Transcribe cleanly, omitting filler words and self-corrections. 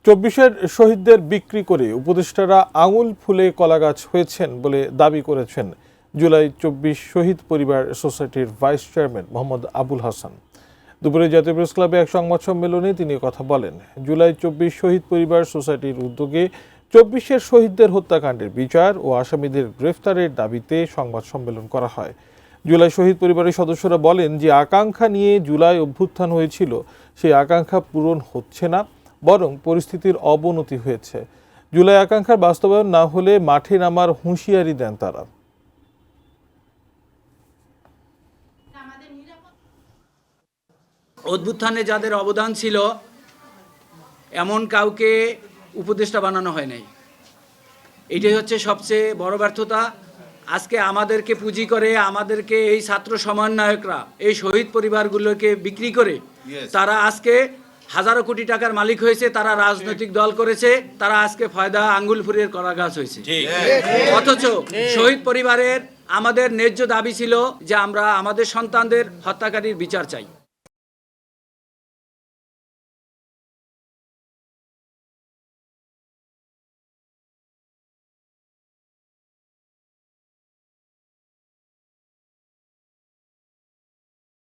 চব্বিশের শহীদদের বিক্রি করে উপদেষ্টারা আঙুল ফুলে কলাগাছ হয়েছেন বলে দাবি করেছেন জুলাই ২৪ শহীদ পরিবার সোসাইটির ভাইস চেয়ারম্যান মোহাম্মদ আবুল হাসান। দুপুরে জাতীয় প্রেস ক্লাবে এক সংবাদ সম্মেলনে তিনি কথা বলেন। জুলাই ২৪ শহীদ পরিবার সোসাইটির উদ্যোগে ২৪-এর শহীদদের হত্যাকাণ্ডের বিচার ও আসামিদের গ্রেফতারের দাবিতে সংবাদ সম্মেলন করা হয়। জুলাই শহীদ পরিবারের সদস্যরা বলেন যে আকাঙ্ক্ষা নিয়ে জুলাই অভ্যুত্থান হয়েছিল, সেই আকাঙ্ক্ষা পূরণ হচ্ছে না, বরং পরিস্থিতির অবনতি হয়েছে। জুলাই আকাঙ্ক্ষার বাস্তবায়ন না হলে মাঠে নামার হুঁশিয়ারি দেন তারা। অভ্যুত্থানে যাদের অবদান ছিল এমন কাউকে উপদেষ্টা বানানো হয় নাই। এটাই হচ্ছে সবচেয়ে বড় ব্যর্থতা। আজকে আমাদেরকে পুঁজি করে, আমাদেরকে এই ছাত্র সমন্বয়করা এই শহীদ পরিবারগুলোকে বিক্রি করে তারা আজকে হাজারো কোটি টাকার মালিক হয়েছে, তারা রাজনৈতিক দল করেছে, তারা আজকে ফয়দা আঙ্গুল ফুরিয়ে কলা গাছ হয়েছে। অথচ শহীদ পরিবারের আমাদের ন্যায্য দাবি ছিল যে আমরা আমাদের সন্তানদের হত্যাকারীর বিচার চাই।